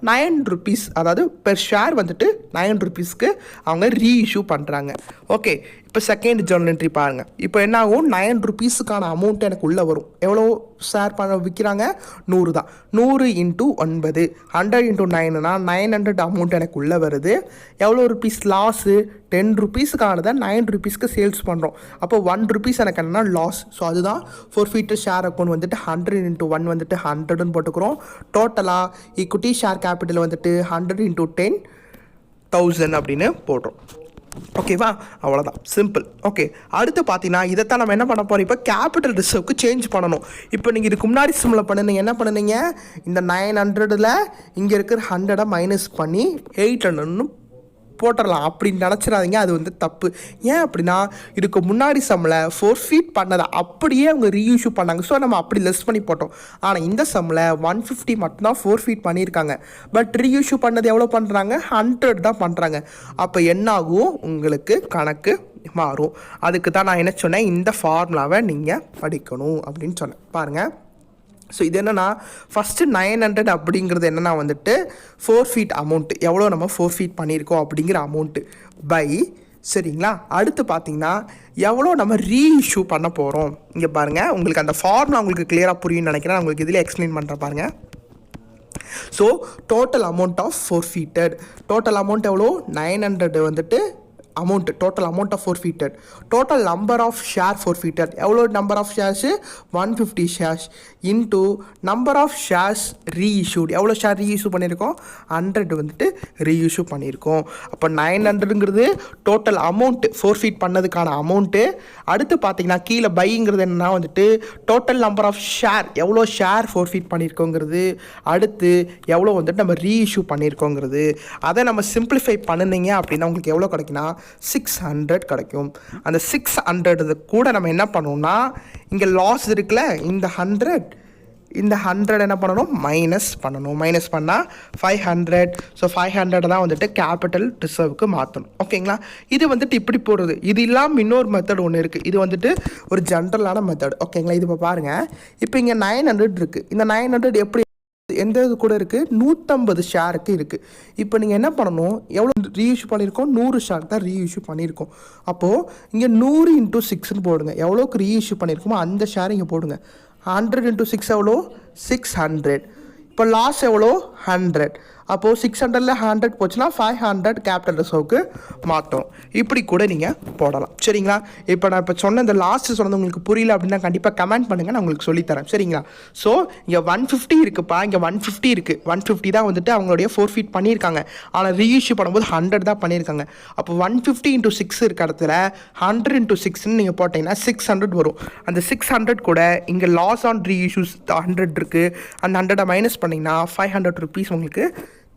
9 rupees. அதாவது பெர் ஷேர் வந்துட்டு 9 rupeesக்கு அவங்க ரீஇஷ்யூ பண்ணுறாங்க. ஓகே, இப்போ செகண்ட் ஜர்னல் என்ட்ரி பாருங்கள். இப்போ என்ன ஆகும், 9 rupeesக்கான அமௌண்ட் எனக்கு உள்ளே வரும். எவ்வளோ ஷேர் பண்ண விற்கிறாங்க, 100 தான். 100 × 9, 100 × 9னா 900 அமௌண்ட் எனக்கு உள்ளே வருது. எவ்வளோ ருபீஸ் லாஸு, 10 rupeesக்கானதை 9 rupeesக்கு சேல்ஸ் பண்ணுறோம். அப்போ 1 rupees எனக்கு என்னென்னா லாஸ். ஸோ அதுதான் ஃபோர்ஃபீட்டர் ஷேர் அக்கௌண்ட் வந்துட்டு 100 × 1 வந்துட்டு 100ன்னு போட்டுக்கிறோம். டோட்டலாக ஈக்விட்டி ஷேர் கேபிட்டல் வந்துட்டு 100 × 10 1000 அப்படின்னு போடுறோம். ஓகேவா, அவ்வளோதான், சிம்பிள். ஓகே, அடுத்து பார்த்தீங்கன்னா இதைத்தான் நம்ம என்ன பண்ண போகிறோம், இப்போ கேபிட்டல் ரிசர்வ்க்கு சேஞ்ச் பண்ணணும். இப்போ நீங்கள் இதுக்கு முன்னாடி சிம்மில் பண்ணுனீங்க, என்ன பண்ணுனீங்க, இந்த 900ல் இங்கே இருக்கிற 100 மைனஸ் பண்ணி 800ன்னு போட்டுடலாம் அப்படின்னு நினச்சிடாதீங்க. அது வந்து தப்பு. ஏன் அப்படின்னா, இதுக்கு முன்னாடி சம்மில் ஃபோர்ஃபீட் பண்ணதை அப்படியே அவங்க ரீஇஷ்யூ பண்ணாங்க. ஸோ நம்ம அப்படி லெஸ் பண்ணி போட்டோம். ஆனால் இந்த சம்மில் 150 மட்டும்தான் ஃபோர்ஃபீட் பண்ணியிருக்காங்க. பட் ரீஇஷ்யூ பண்ணது எவ்வளோ பண்ணுறாங்க, 100 தான் பண்ணுறாங்க. அப்போ என்னாகும், உங்களுக்கு கணக்கு மாறும். அதுக்கு தான் நான் என்ன சொன்னேன், இந்த ஃபார்முலாவை நீங்கள் படிக்கணும் அப்படின்னு சொன்னேன். பாருங்கள், ஸோ இது என்னென்னா, ஃபஸ்ட்டு 900 அப்படிங்கிறது என்னென்னா வந்துட்டு ஃபோர்ஃபீட் அமௌண்ட்டு, எவ்வளோ நம்ம ஃபோர்ஃபீட் பண்ணியிருக்கோம் அப்படிங்கிற அமௌண்ட்டு பை, சரிங்களா. அடுத்து பார்த்திங்கன்னா எவ்வளோ நம்ம ரீஇஷ்யூ பண்ண போகிறோம். இங்கே பாருங்கள், உங்களுக்கு அந்த ஃபார்முலா உங்களுக்கு கிளியராக புரியும்னு நினைக்கிறேன். உங்களுக்கு இதில் எக்ஸ்பிளைன் பண்ணுறேன் பாருங்கள். So total amount of forfeited, total amount எவ்வளோ, 900 வந்துட்டு amount, total amount of forfeited. Total number of share forfeited எவ்வளோ, number of shares 150 shares into number of shares reissued, எவ்வளோ ஷேர் ரீஇஷ்யூ பண்ணியிருக்கோம், 100 வந்துட்டு ரீஇஷ்யூ பண்ணியிருக்கோம். அப்போ 900ங்கிறது டோட்டல் அமௌண்ட்டு, ஃபோர்ஃபீட் பண்ணதுக்கான அமௌண்ட்டு. அடுத்து பார்த்தீங்கன்னா கீழே பைங்கிறது என்னன்னா வந்துட்டு டோட்டல் நம்பர் ஆஃப் ஷேர், எவ்வளோ ஷேர் ஃபோர்ஃபீட் பண்ணியிருக்கோங்கிறது. அடுத்து எவ்வளோ வந்துட்டு நம்ம ரீஇஷ்யூ பண்ணியிருக்கோங்கிறது. அதை நம்ம சிம்பிளிஃபை பண்ணினீங்க அப்படின்னா உங்களுக்கு எவ்வளோ கிடைக்குன்னா 600 கிடைக்கும். அந்த 600 கூட நம்ம என்ன பண்ணோம்னா, இங்கே லாஸ் இருக்குல்ல, இந்த 100 என்ன பண்ணணும், மைனஸ் பண்ணணும். மைனஸ் பண்ணால் 500. ஸோ 500 தான் வந்துட்டு கேபிட்டல் ரிசர்வுக்கு மாற்றணும். ஓகேங்களா, இது வந்துட்டு இப்படி போடுறது. இது இல்லாமல் இன்னொரு மெத்தட் ஒன்று இருக்குது. இது வந்துட்டு ஒரு ஜென்ரலான மெத்தட். ஓகேங்களா, இது இப்போ பாருங்கள். இப்போ இங்கே 900 இருக்குது. இந்த 900 எப்படி, எந்த இது கூட இருக்குது, 150 ஷேருக்கு இருக்குது. இப்போ நீங்கள் என்ன பண்ணணும், எவ்வளோ ரீஇஷ்யூ பண்ணியிருக்கோம், 100 ஷேர் தான் ரீஇஷ்யூ பண்ணியிருக்கோம். அப்போது இங்கே 100 × 6ன்னு போடுங்க. எவ்வளோக்கு ரீஇஷ்யூ பண்ணியிருக்கோமோ அந்த ஷேர் இங்கே போடுங்க. 100 × 6 எவ்வளோ, 600. இப்போ லாஸ் எவ்வளோ, 100. அப்போது 600ல் 100 போச்சுன்னா 500 கேபிட்டல் ரிசர்வுக்கு மாற்றோம். இப்படி கூட நீங்கள் போடலாம். சரிங்களா, இப்போ நான் இப்போ சொன்ன இந்த லாஸ்ட்டு சொன்னது உங்களுக்கு புரியல அப்படின்னா கண்டிப்பாக கமெண்ட் பண்ணுங்கள், நான் உங்களுக்கு சொல்லித்தரேன். சரிங்களா, ஸோ இங்கே 150 இருக்குப்பா, இங்கே 150 இருக்குது. 150 தான் வந்துட்டு அவங்களுடைய ஃபோர்ஃபீட் பண்ணியிருக்காங்க. ஆனால் ரீஇஷ்யூ பண்ணும்போது 100 தான் பண்ணியிருக்காங்க. அப்போ 150 × 6 இருக்க இடத்துல 100 × 6ன்னு நீங்கள் போட்டிங்கன்னா 600 வரும். அந்த 600 கூட இங்கே லாஸ் ஆன் ரீஇஷ்யூஸ் 100 இருக்குது. அந்த 100 மைனஸ் பண்ணிங்கன்னா 500 rupees உங்களுக்கு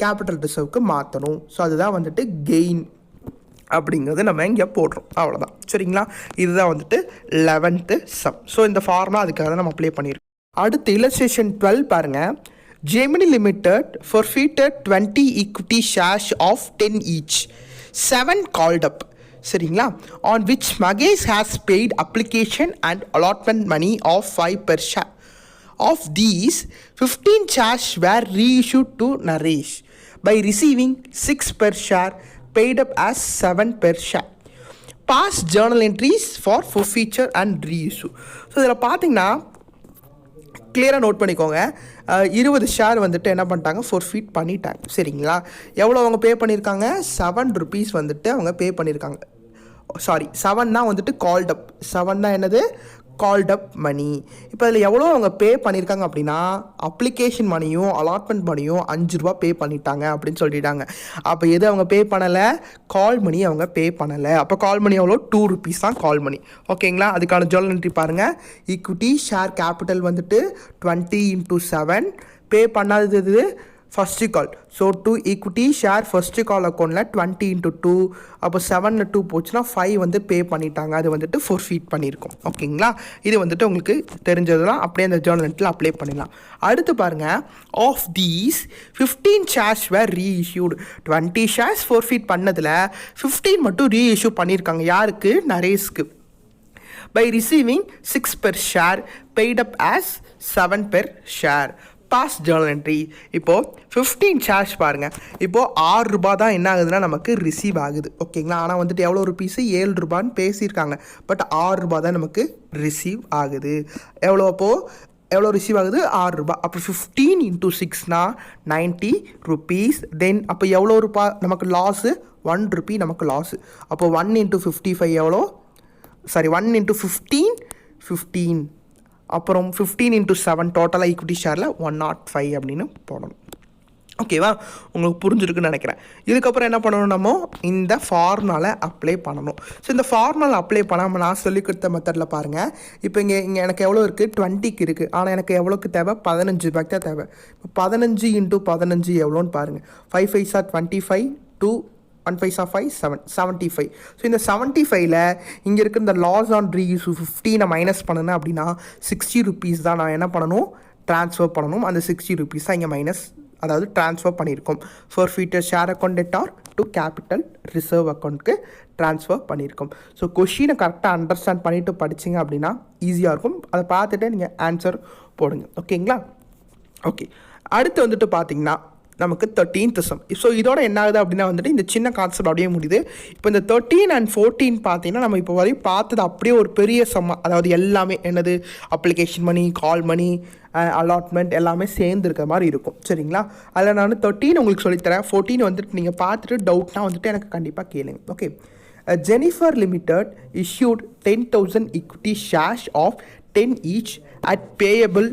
கேபிட்டல் ரிசர்வுக்கு மாற்றணும். ஸோ அதுதான் வந்துட்டு கெயின் அப்படிங்கிறது நம்ம இங்கே போடுறோம். அவ்வளோதான். சரிங்களா, இதுதான் வந்துட்டு 11th சம். ஸோ இந்த ஃபார்முலா அதுக்காக தான் நம்ம அப்ளை பண்ணியிருக்கோம். அடுத்து illustration 12 பாருங்கள். Gemini Limited forfeited 20 equity shares of 10 each. 7 called up. சரிங்களா, on which Magesh has paid application and allotment money of 5 per share. Of these, 15 shares were reissued to Naresh by receiving 6 per share, paid up as 7 per share. Past journal entries for forfeiture and reissue. So இதில் பார்த்தீங்கன்னா கிளியராக note பண்ணிக்கோங்க. 20 share வந்துட்டு என்ன பண்ணிட்டாங்க, forfeit பண்ணிட்டாங்க. சரிங்களா, எவ்வளோ அவங்க பே பண்ணியிருக்காங்க, 7 rupees வந்துட்டு அவங்க பே பண்ணியிருக்காங்க. சாரி 7 தான் வந்துட்டு கால்ட் அப். 7 தான் என்னது கால்ட் அப் மணி. இப்போ அதில் எவ்வளோ அவங்க பே பண்ணியிருக்காங்க அப்படின்னா அப்ளிகேஷன் மணியும் அலாட்மெண்ட் மணியும் 5 ரூபா பே பண்ணிட்டாங்க அப்படின்னு சொல்லிட்டாங்க. அப்போ எது அவங்க பே பண்ணலை? கால் மணி அவங்க பே பண்ணலை. அப்போ கால் மணி எவ்வளோ? 2 rupees தான் கால் மணி. ஓகேங்களா? அதுக்கான ஜர்னல் என்ட்ரி பாருங்கள். ஈக்விட்டி ஷேர் கேபிட்டல் வந்துட்டு 20 into 7. பே பண்ணாதது first call. So 2 equity share first call அக்கௌண்ட்டில் 20 into 2. அப்போ 7 2 போச்சுன்னா 5 வந்து பே பண்ணிட்டாங்க. அது வந்துட்டு ஃபோர்ஃபீட் பண்ணியிருக்கோம். ஓகேங்களா? இது வந்துட்டு உங்களுக்கு தெரிஞ்சதுலாம் அப்படியே அந்த ஜேர்னலில் அப்ளை பண்ணிடலாம். அடுத்து பாருங்கள், of these 15 shares were reissued. 20 shares forfeit பண்ணதில் 15 மட்டும் ரீஇஷ்யூ பண்ணியிருக்காங்க. யாருக்கு? நரேஷ்க்கு. By receiving 6 per share paid up as 7 per share. Pass journal entry. இப்போது 15 shares பாருங்கள். இப்போது 6 ரூபா தான் என்ன ஆகுதுன்னா நமக்கு ரிசீவ் ஆகுது. ஓகேங்களா? ஆனால் வந்துட்டு எவ்வளோ ருபீஸு? 7 ரூபான்னு பேசியிருக்காங்க. பட் 6 ரூபா தான் நமக்கு ரிசீவ் ஆகுது. எவ்வளோ ரிசீவ் ஆகுது? 6 ரூபா. அப்போ 15 into 6னா 90 rupees. தென் அப்போ எவ்வளோ ரூபா நமக்கு லாஸு? 1 rupee நமக்கு லாஸு. அப்போ 1 into 55 எவ்வளோ? 1 into 15. அப்புறம் 15 into 7 டோட்டலாக ஈக்விட்டி ஷேரில் 105 அப்படின்னு போடணும். ஓகேவா? உங்களுக்கு புரிஞ்சிருக்குன்னு நினைக்கிறேன். இதுக்கப்புறம் என்ன பண்ணணும்? நம்ம இந்த ஃபார்முலாவில் அப்ளை பண்ணணும். ஸோ இந்த ஃபார்முலாவில் அப்ளை பண்ணாமல் நான் சொல்லி கொடுத்த மெத்தடில் பாருங்கள். இப்போ இங்கே எனக்கு எவ்வளோ இருக்குது? 20க்கு இருக்குது. ஆனால் எனக்கு எவ்வளோக்கு தேவை? 15 ரூபாய்க்கு தான் தேவை. இப்போ 15 into 15 எவ்வளோன்னு பாருங்கள். 5 5s are 25, 2 1 5s are 5, 7 75. So இந்த 75ல் இங்கே இருக்கிற இந்த லாஸ் ஆன் ரீயூஸ் 15 மைனஸ் பண்ணணும் அப்படின்னா 60 rupees தான் நான் என்ன பண்ணணும்? ட்ரான்ஸ்ஃபர் பண்ணணும். அந்த 60 rupees தான் இங்கே மைனஸ், அதாவது ட்ரான்ஸ்ஃபர் பண்ணியிருக்கோம். Forfeited share account debtor to capital reserve அக்கௌண்ட்டுக்கு ட்ரான்ஸ்ஃபர் பண்ணியிருக்கோம். ஸோ கொஷினை கரெக்டாக அண்டர்ஸ்டாண்ட் பண்ணிவிட்டு படிச்சிங்க அப்படின்னா ஈஸியாக இருக்கும். அதை பார்த்துட்டு நீங்கள் ஆன்சர் போடுங்க. ஓகேங்களா? ஓகே, அடுத்து வந்துட்டு பார்த்தீங்கன்னா நமக்கு 13th sum. ஸோ இதோட என்ன ஆகுது அப்படின்னா வந்துட்டு இந்த சின்ன கான்செப்ட் அப்படியே முடியுது. இப்போ இந்த 13 and 14 பார்த்தீங்கன்னா நம்ம இப்போ வரையும் பார்த்தது அப்படியே ஒரு பெரிய சம்மா, அதாவது எல்லாமே என்னது? அப்ளிகேஷன் மணி, கால் மணி, அலாட்மெண்ட் எல்லாமே சேர்ந்து இருக்கிற மாதிரி இருக்கும். சரிங்களா? அதில் நான் 13 உங்களுக்கு சொல்லித்தரேன். 14 வந்துட்டு நீங்கள் பார்த்துட்டு டவுட்னா வந்துட்டு எனக்கு கண்டிப்பாக கேளுங்க. Okay, Jennifer limited issued 10,000 equity shares of 10 each at payable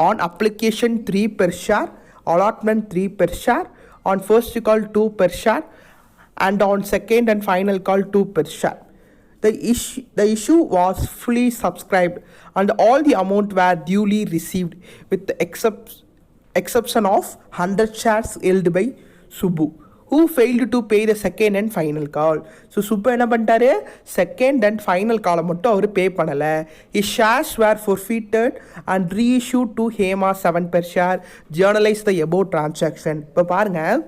on application 3 per share, allotment 3 per share, on first call 2 per share, and on second and final call 2 per share. The issue was fully subscribed and all the amount were duly received with the exception of 100 shares held by Subbu, who failed to pay the second and final call. So Subbu என்ன பண்ணிட்டாரு? Second and final காலை மட்டும் அவர் பே பண்ணலை. His shares were forfeited and reissued to Hema 7 per share. Journalize the above transaction. இப்போ பாருங்கள்,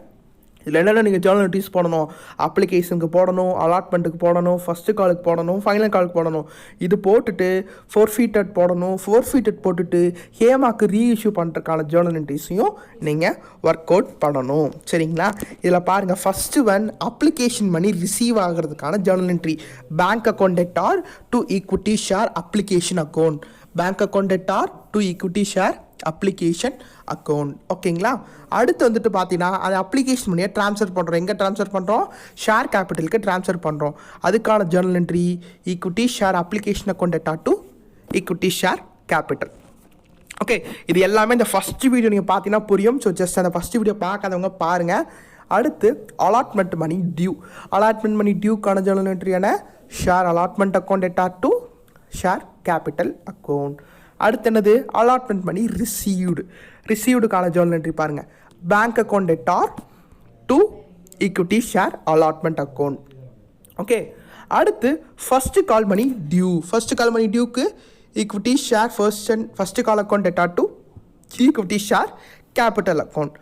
இதில் என்னென்ன நீங்கள் ஜேர்னல் நோட்டீஸ் போடணும்? அப்ளிகேஷனுக்கு போடணும், அலாட்மெண்ட்டுக்கு போடணும், ஃபஸ்ட்டு காலுக்கு போடணும், ஃபைனல் காலுக்கு போடணும். இது போட்டுட்டு ஃபோர்ஃபீட்டட் போடணும். ஃபோர்ஃபீட்டட் போட்டுட்டு ஹேமாக்கு ரீஇஷ்யூ பண்ணுறதுக்கான ஜேர்னல் நோட்டீஸையும் நீங்கள் ஒர்க் அவுட் பண்ணணும். சரிங்களா? இதில் பாருங்கள், ஃபஸ்ட்டு அப்ளிகேஷன் மணி ரிசீவ் ஆகிறதுக்கான Journal entry. Bank account debtor to equity share application account. Bank account debtor to equity share application account. ஓகேங்களா? அடுத்து வந்துட்டு பார்த்தீங்கன்னா அது அப்ளிகேஷன் மணியை ட்ரான்ஸ்ஃபர் பண்ணுறோம். எங்கே ட்ரான்ஸ்ஃபர் பண்ணுறோம்? ஷேர் கேபிட்டலுக்கு ட்ரான்ஸ்ஃபர் பண்ணுறோம். அதுக்கான journal entry equity share application account debtor to equity share capital. Okay, இது எல்லாமே இந்த ஃபஸ்ட்டு வீடியோ நீங்கள் பார்த்தீங்கன்னா புரியும். ஸோ ஜஸ்ட் அந்த ஃபஸ்ட்டு வீடியோ பார்க்காதவங்க பாருங்கள். அடுத்து allotment money due. Allotment money டியூக்கான ஜேர்னல் என்ட்ரியான share allotment account debtor to share capital account. அடுத்து என்னது? அலாட்மெண்ட் மணி ரிசீவ்டுக்கான ஜேர்னல் என்ட்ரி பாருங்கள். Bank account debtor to equity share allotment account. Okay, அடுத்து first call money due. First call money டியூக்கு equity share first call account debtor to equity share capital account.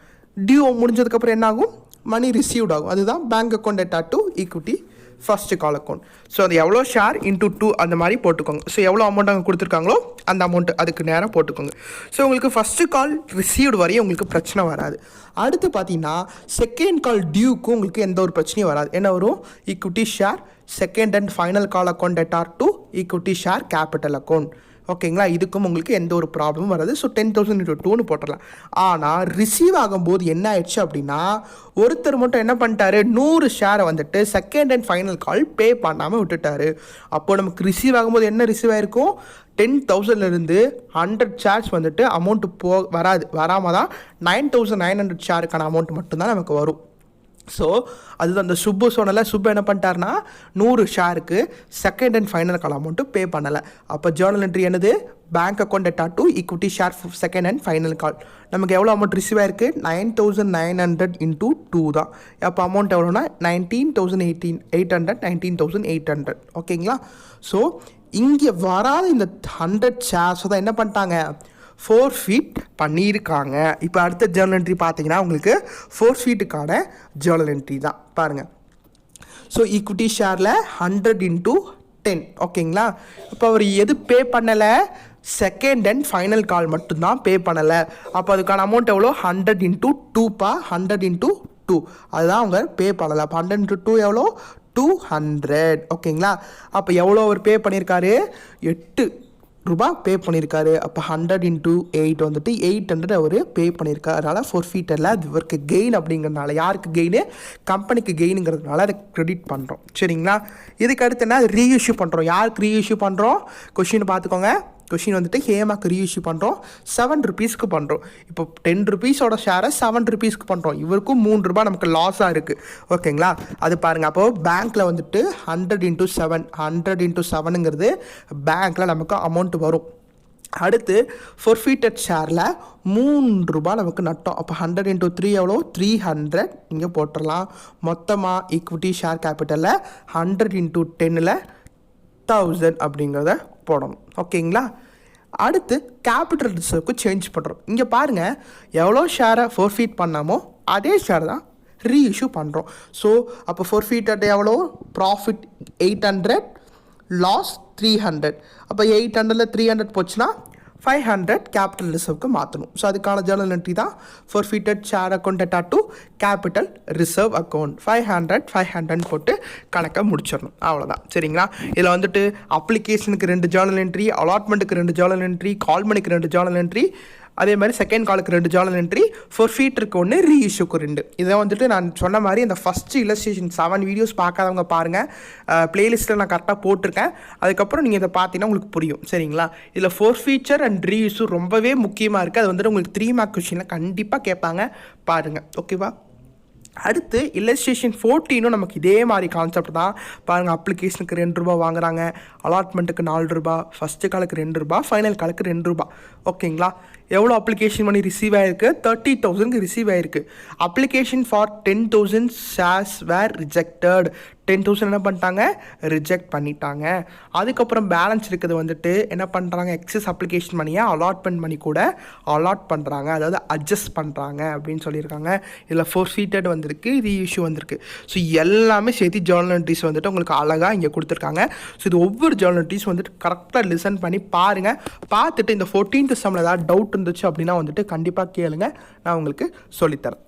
Due முடிஞ்சதுக்கப்புறம் என்ன ஆகும்? Money received ஆகும். அதுதான் bank account debtor to equity first call account. So அது எவ்வளோ share into 2 அந்த மாதிரி போட்டுக்கோங்க. ஸோ எவ்வளோ அமௌண்ட் அங்கே கொடுத்துருக்காங்களோ அந்த அமௌண்ட்டு அதுக்கு நேராக போட்டுக்கோங்க. ஸோ உங்களுக்கு ஃபஸ்ட்டு கால் ரிசீவ்டு வரையும் உங்களுக்கு பிரச்சனை வராது. அடுத்து பார்த்தீங்கன்னா செகண்ட் கால் டியூக்கும் உங்களுக்கு எந்த ஒரு பிரச்சனையும் வராது. என்ன வரும்? Equity share second and final call account debtor to equity share capital account. ஓகேங்களா. இதுக்கும் உங்களுக்கு எந்த ஒரு ப்ராப்ளமும் வராது. ஸோ 10,000 into 2ன்னு போட்டுடலாம். ஆனால் ரிசீவ் ஆகும்போது என்ன ஆயிடுச்சு அப்படின்னா, ஒருத்தர் மட்டும் என்ன பண்ணிட்டாரு, 100 ஷேரை வந்துட்டு செகண்ட் அண்ட் ஃபைனல் கால் பே பண்ணாமல் விட்டுட்டாரு. அப்போது நமக்கு ரிசீவ் ஆகும்போது என்ன ரிசீவ் ஆகிருக்கும், 10,000லேருந்து 100 ஷேர்ஸ் வந்துட்டு அமௌண்ட்டு வராமல் தான் 9,900 ஷேருக்கான அமௌண்ட் மட்டும்தான் நமக்கு வரும். ஸோ அதுதான் அந்த சுப்பு சொன்னல. சுப்பு என்ன பண்ணிட்டாருன்னா 100 ஷேருக்கு second and final call amount pay பண்ணலை. அப்போ ஜேர்னல் என்ட்ரி என்னது, bank account debtor to equity share second and final call. நமக்கு எவ்வளோ அமௌண்ட் ரிசீவ் ஆயிருக்கு, 9,900 into 2 தான். அப்போ அமௌண்ட் எவ்வளோனா 19,800 19,800. ஓகேங்களா. ஸோ இங்கே வராத இந்த 100 ஷேர்ஸ் தான் என்ன பண்ணிட்டாங்க, ஃபோர்ஃபீட் பண்ணியிருக்காங்க. இப்போ அடுத்த ஜேர்னல் என்ட்ரி பார்த்தீங்கன்னா உங்களுக்கு ஃபோர்ஃபீட்டுக்கான ஜேர்னல் என்ட்ரி தான் பாருங்கள். ஸோ ஈக்விட்டி ஷேரில் 100 into 10. ஓகேங்களா. இப்போ அவர் எது பே பண்ணலை, செகண்ட் அண்ட் ஃபைனல் கால் மட்டும்தான் பே பண்ணலை. அப்போ அதுக்கான அமௌண்ட் எவ்வளோ, 100 into 2பா, 100 into 2 அதுதான் அவங்க பே பண்ணலை. அப்போ 100 into 2 எவ்வளோ, 200. ஓகேங்களா. அப்போ எவ்வளோ அவர் பே பண்ணியிருக்காரு, 8 ரூபா பே பண்ணியிருக்காரு. அப்போ 100 into 8 வந்துட்டு 800 அவர் பே பண்ணியிருக்காரு. அதனால் ஃபோர்ஃபீட்டரில் அது இவருக்கு கெயின் அப்படிங்கிறதுனால, யாருக்கு கெயின், கம்பெனிக்கு கெயினுங்கிறதுனால அதை க்ரெடிட் பண்ணுறோம். சரிங்களா. இதுக்கு அடுத்து என்ன, ரீஇஷ்யூ பண்ணுறோம். யாருக்கு ரீஇஷ்யூ பண்ணுறோம், கொஷின் பார்த்துக்கோங்க. கொஷின் வந்துட்டு ஹேமாக்கு ரீஇஷ்யூ பண்ணுறோம், 7 rupeesக்கு பண்ணுறோம். இப்போ 10 rupeesோட ஷேரை 7 rupeesக்கு பண்ணுறோம். இவருக்கும் 3 ரூபா நமக்கு லாஸாக இருக்குது. ஓகேங்களா. அது பாருங்கள். அப்போது பேங்க்கில் வந்துட்டு 100 into 7 100 into 7ங்கிறது பேங்க்கில் நமக்கு அமௌண்ட் வரும். அடுத்து ஃபோர்ஃபீட்டட் ஷேரில் 3 ரூபா நமக்கு நட்டோம். அப்போ 100 into 3 எவ்வளோ, 300 இங்கே போட்டுடலாம். மொத்தமாக ஈக்விட்டி ஷேர் கேபிட்டலில் 100 into 10ல் 1000 அப்படிங்கிறத போடணும். ஓகேங்களா. அடுத்து கேபிட்டல் ரிசர்வ்க்கு சேஞ்ச் பண்ணுறோம். இங்கே பாருங்கள், எவ்வளோ ஷேரை ஃபோர்ஃபீட் பண்ணாமோ அதே ஷேர் தான் ரீஇஷ்யூ பண்ணுறோம். ஸோ அப்போ ஃபோர்ஃபீட்டட் எவ்வளோ, ப்ராஃபிட் 800, லாஸ் 300. அப்போ 800ல் 300 போச்சுன்னா 500 கேபிட்டல் ரிசர்வ்க்கு மாற்றணும். ஸோ அதுக்கான ஜேர்னல் என்ட்ரி தான் forfeited share account debtor to capital reserve account 500 போட்டு கணக்கை முடிச்சிடணும். அவ்வளோதான். சரிங்களா. இதில் வந்துட்டு அப்ளிகேஷனுக்கு 2 ஜேர்னல் என்ட்ரி, அலாட்மெண்ட்டுக்கு 2 ஜேர்னல் என்ட்ரி, கால் மணிக்கு 2 ஜேர்னல் என்ட்ரி, அதே மாதிரி செகண்ட் காலுக்கு 2 ஜேர்னல் என்ட்ரி, ஃபோர்ஃபீட்டருக்கு 1, ரீஇஷ்யூக்கு 2. இதை வந்துட்டு நான் சொன்ன மாதிரி இந்த ஃபஸ்ட்டு இல்லஸ்ட்ரேஷன் 7 வீடியோஸ் பார்க்காதவங்க பாருங்கள். ப்ளேலிஸ்ட்டில் நான் கரெக்டாக போட்டிருக்கேன். அதுக்கப்புறம் நீங்கள் இதை பார்த்தீங்கன்னா உங்களுக்கு புரியும். சரிங்களா. இதில் ஃபோர்ஃபீச்சர் அண்ட் ரீஇஷ்யூ ரொம்பவே முக்கியமாக இருக்குது. அது வந்துட்டு உங்களுக்கு 3 மார்க் கொஷினில் கண்டிப்பாக கேட்பாங்க, பாருங்கள். ஓகேவா. அடுத்து இல்லஸ்ட்ரேஷன் 14 நமக்கு இதே மாதிரி கான்செப்ட் தான். பாருங்கள், அப்ளிகேஷனுக்கு 2 ரூபா வாங்குறாங்க, அலாட்மெண்ட்டுக்கு 4 ரூபா, ஃபஸ்ட்டு காலுக்கு 2 ரூபா, ஃபைனல் காலுக்கு 2 ரூபா. ஓகேங்களா. எவ்வளோ அப்ளிகேஷன் பண்ணி ரிசீவ் ஆகிருக்கு, 30,000க்கு ரிசீவ் ஆகிருக்கு. Application for 10,000 shares were rejected. 10,000 என்ன பண்ணிட்டாங்க, ரிஜெக்ட் பண்ணிட்டாங்க. அதுக்கப்புறம் பேலன்ஸ் இருக்குது வந்துட்டு என்ன பண்ணுறாங்க, எக்ஸஸ் அப்ளிகேஷன் பண்ணியை அலாட்மெண்ட் பண்ணி கூட அலாட் பண்ணுறாங்க, அதாவது அட்ஜஸ்ட் பண்ணுறாங்க அப்படின்னு சொல்லியிருக்காங்க. இதில் ஃபோர்ஃபீட்டட் வந்திருக்கு, ரீஇஷ்யூ வந்திருக்கு. ஸோ எல்லாமே சேர்த்து ஜேர்னல் என்ட்ரிஸ் வந்துட்டு உங்களுக்கு அழகாக இங்கே கொடுத்துருக்காங்க. ஸோ இது ஒவ்வொரு ஜேர்னல் என்ட்ரிஸ் வந்துட்டு கரெக்டாக லிசன் பண்ணி பாருங்கள். பார்த்துட்டு இந்த 14th சம்மில் ஏதாவது டவுட் இருந்துச்சு அப்படின்னா வந்துட்டு கண்டிப்பாக கேளுங்க, நான் உங்களுக்கு சொல்லித்தரேன்.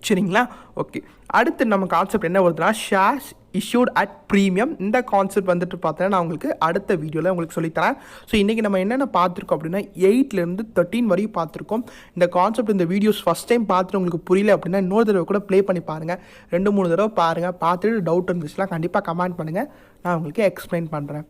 சரிங்களா. ஓகே. அடுத்து நம்ம கான்செப்ட் என்ன வருதுன்னா, ஷேர்ஸ் இஷ்யூட் அட் ப்ரீமியம். இந்த கான்செப்ட் வந்துட்டு பார்த்தீங்கன்னா நான் உங்களுக்கு அடுத்த வீடியோவில் உங்களுக்கு சொல்லித்தரேன். ஸோ இன்றைக்கி நம்ம என்னென்ன பார்த்துருக்கோம் அப்படின்னா 8லேருந்து 13 வரையும் பார்த்துருக்கோம். இந்த கான்செப்ட் இந்த வீடியோஸ் ஃபஸ்ட் டைம் பார்த்துட்டு உங்களுக்கு புரியல அப்படின்னா இன்னொரு தடவை கூட ப்ளே பண்ணி பாருங்கள். 2-3 தடவை பாருங்கள். பார்த்துட்டு டவுட் இருந்துச்சுன்னா கண்டிப்பாக கமெண்ட் பண்ணுங்கள், நான் உங்களுக்கு எக்ஸ்பிளைன் பண்ணுறேன்.